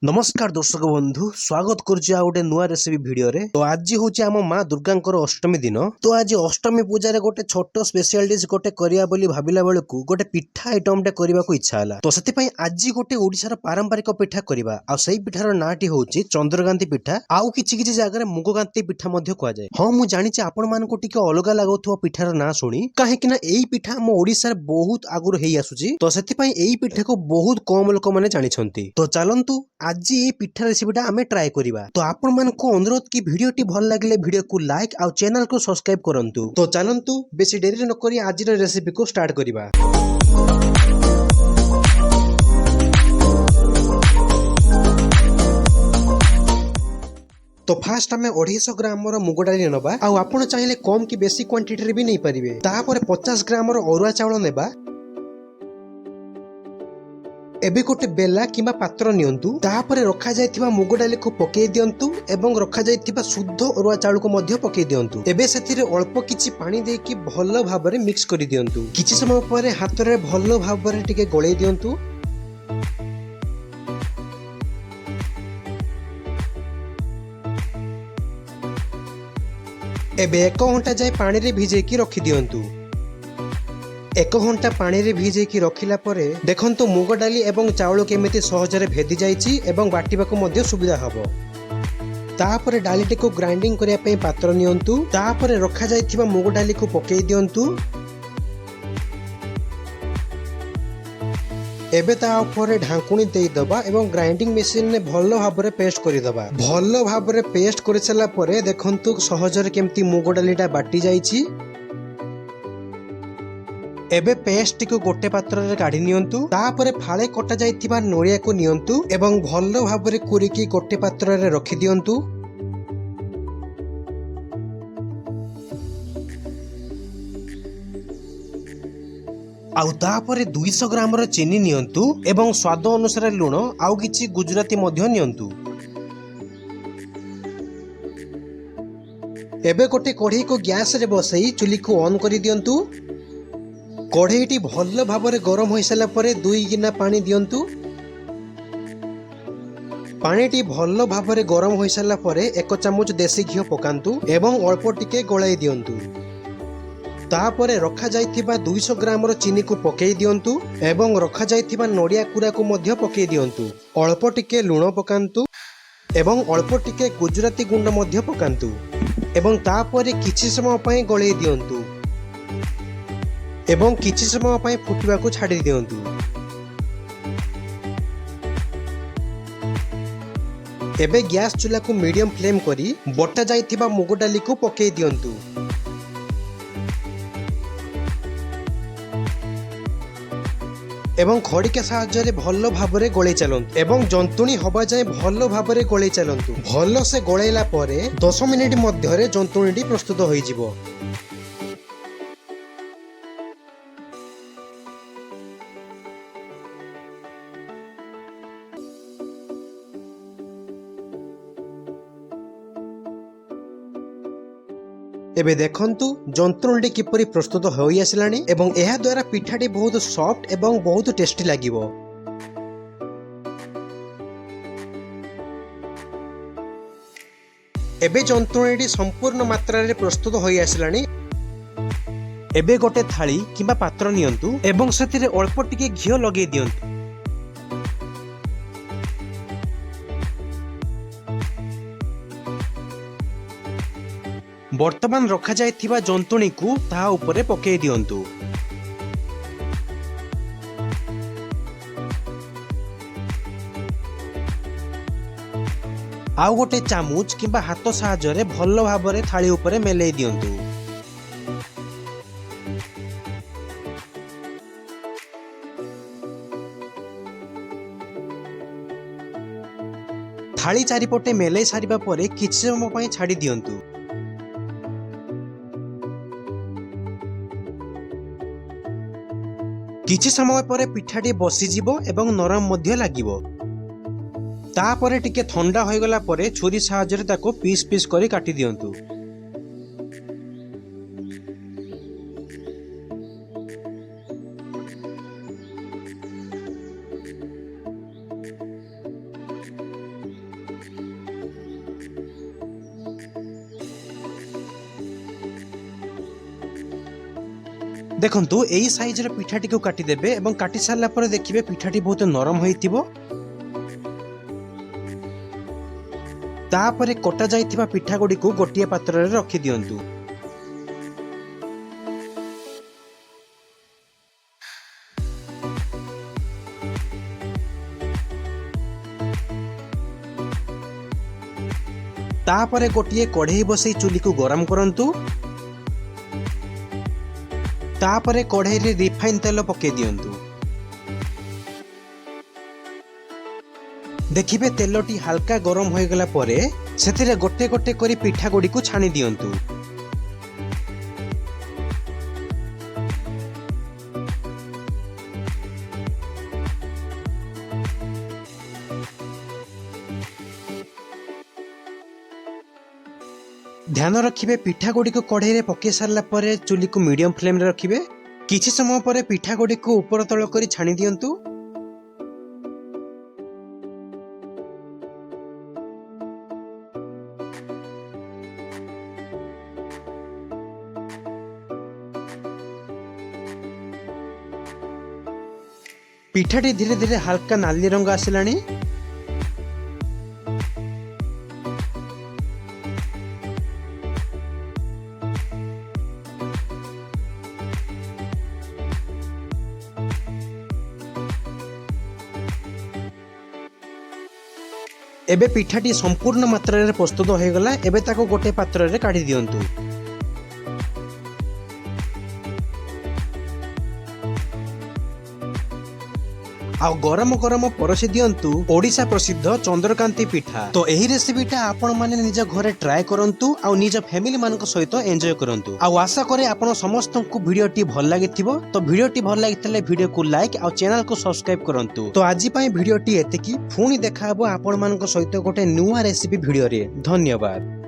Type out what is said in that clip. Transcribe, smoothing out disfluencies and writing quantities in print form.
नमस्कार दर्शक बंधु स्वागत करुच्ची आ गोटे नुआ रेसिपी भिडियो रे। तो आज हूँ आम माँ दुर्गा अष्टमी दिन। तो आज अष्टमी पूजा रे गोटे छोट स्पेशल डिश गोटे करिया बोली भाबिला बेलकु गोटे पिठा आइटम टे करबा को इच्छा हला। तो सेति पई आज गोटे ओडिसा रो पारंपरिक पिठा करबा। आ सेही पिठार नाटी होउची चंद्रकांति पिठा। आउ किछि किछि जागा रे मुगकांति पिठा मध्य कुआ जाय। हां मु जानि छि आपण मान को टिके अलगा लागौथो पिठार ना सुनी काहे कि ना एई पिठा मो ओडिसा रे बहुत आगुर हेई आसुची। तो सेति पई एई पिठा को बहुत कम लोक माने जानि छंती। तो चलंतु आज ये पिठा रेसिपीटा आमे ट्राई करिबा। तो आपण मान को अनुरोध की वीडियो टी भल लागले वीडियो को लाइक आ चैनल को सब्सक्राइब करंतु। तो चलंतु बेसी देरी न करी आज रेसिपी को स्टार्ट करिबा। तो फास्ट आमे 250 ग्राम रो मुग डाली नबा। आ आपण चाहिले कम की बेसी क्वांटिटी रे भी नै परिबे। तापर 50 ग्राम रो अरुआ चावल नेबा। एबे गोटे बेला किंबा पात्र नियंतु। तापरे रखा जायथिबा मुग डाली को पकेई दियंतु एवं रखा जायथिबा शुद्ध अरुआ चाउल को मध्य पकेई दियंतु। एबे सेथिरे अल्प किछि पानी देकी भलो भाबरे मिक्स करि दियंतु। किछि समय परे हातरे भलो भाबरे टिके गळेई दियंतु। एबे 1 घंटा जाय पानी रे भिजेकी रखि दियंतु। 1 घंटा पानी रे भिजेकी रखिला परे देखंतु मुग डाली एवं चावल केमिति सहजरे भेदी जाइछि एवं बाटिबा को मध्य सुविधा हबो। तापरे डालीटी को ग्राइंडिंग करिया पई पात्र नियंतु। तापरे रखा जायथिबा मुग डाली को पकेई दियंतु। एबे ता ऊपर ढांकुणी देई दबा एवं ग्राइंडिंग मशीन ने भलो भाबरे पेस्ट करि दबा। भलो भाबरे पेस्ट करि सला परे देखंतु सहजरे केमिति मुग डालीटा बाटी जाइछि। एबे पेस्ट को गोटे पात्र रे काढी नियंतु। तापरे फाळे कटा जायथिबा नोरिया को नियंतु एवं भलो भाबरे कुरिकी गोटे पात्र रे रखि दियंतु। आउ तापरे 200 ग्राम रो चीनी नियंतु एवं स्वाद अनुसार लूण आउ किछि गुजराती मध्य नियंतु। एबे गोटे कढ़ी को गैस रे बसई चुली को ऑन करि दियंतु। कढ़ईटी भल भाबरे गरम होई साला परे 2 गिना पानी दियंतु। पानीटी भल भाबरे गरम होई साला परे 1 चामच देसी घियो पकांतु एवं अल्प टिके गळाई दियंतु। तापरे रखा जायथिबा 200 ग्राम रो चीनी को पकेई दियंतु एवं रखा जायथिबा नडिया कुरा को मध्य पकेई दियंतु। अल्प टिके लूण पकांतु एवं अल्प टिके गुजराती गुंड मध्य पकांतु एवं तापरे किछि समय पई गळाई दियंतु एवं किछि समय पई फुटिबा को छाडी दियंतु। एबे गैस चूल्हा को मीडियम फ्लेम करी बटा जायथिबा मुग डाली को पकेई दियंतु। एवं खड़ी के सहायता रे भलो भाबरे गळै चलंतु एवं जंतुणी हबा जाय भलो भाबरे गळै चलंतु। भलो से गळैला परे 10 मिनिट मध्य रे जंतुणीटी प्रस्तुत होई जिवो। एबे देखंतु जंतुणीटी किपरि प्रस्तुत होई आसिलानी एवं एहा द्वारा पिठाटी बहुत सॉफ्ट एवं बहुत टेस्टी लागिवो। एबे जंतुणीटी संपूर्ण मात्रा रे प्रस्तुत होई आसिलानी। एबे गोटे थाली किंबा पात्र नियंतु एवं सेतिरे अल्प टिके घियो लगेई दियंतु। वर्तमान रखा जायथिबा जंतुणी को ता ऊपरे पकेई दियंतु। आउ गोटे चामच किंबा हाथ सहायता रे भलो भाबरे थाली ऊपरे मेलेई दियंतु। थाली चारिपटे मेलेई सारिबा परे किछि समय पई छाडी दियंतु। किछि समय परे पिठाटी बसी जिवो एवं नरम मध्य लागिवो। तापरे टिके ठंडा होई गला परे छुरी सहायता रे ताको पीस पीस करी काटी दियंतु। देखंतु एई साइज रे पिठाटी को काटी देबे एवं काटी सारला परे देखिबे पिठाटी बहुत नरम होइतिबो। तापरे कटा जाइथिबा पिठा गुडी को गोटिए पात्र रे रखि दियंतु। तापरे गोटिए कढ़ई बसई चुली को गरम करंतु। तापरे कढ़ई रे रिफाइन तेल पके दियंतु। देखिबे तेलटी हल्का गरम हो गला परे सेतिरे गोटे गोटे करी पिठा गुडी को छाणी दियंतु। ध्यान रखिबे पिठा गुडी को कढ़ई रे पके सारला परे चुली को मीडियम फ्लेम रे रखिबे। किछि समय परे पिठा गुडी को ऊपर तळ करी छाणी दियंतु। पिठाटी धीरे धीरे हल्का नाली रंग आसिलानी। एबे पिठाटी संपूर्ण मात्रा रे प्रस्तुत हो गला। एबे ताको गोटे पात्र रे काढी दियंतु। आ गरम गरम परसी दियंतु ओडिशा प्रसिद्ध चंद्रकांती पिठा। तो एही रेसिपीटा आपण माने निज घरे ट्राई करंतु आ निज फैमिली मानक सहित एंजॉय करंतु। आ आशा करे आपण समस्त को वीडियोटी भल लागिथिबो। तो वीडियोटी भल लागितले वीडियो को लाइक आ चैनल को सब्सक्राइब करंतु। तो आज पई वीडियोटी एतिकी। पुणी देखा हबो आपण मानक सहित गोटे नुवा रेसिपी वीडियो रे। धन्यवाद।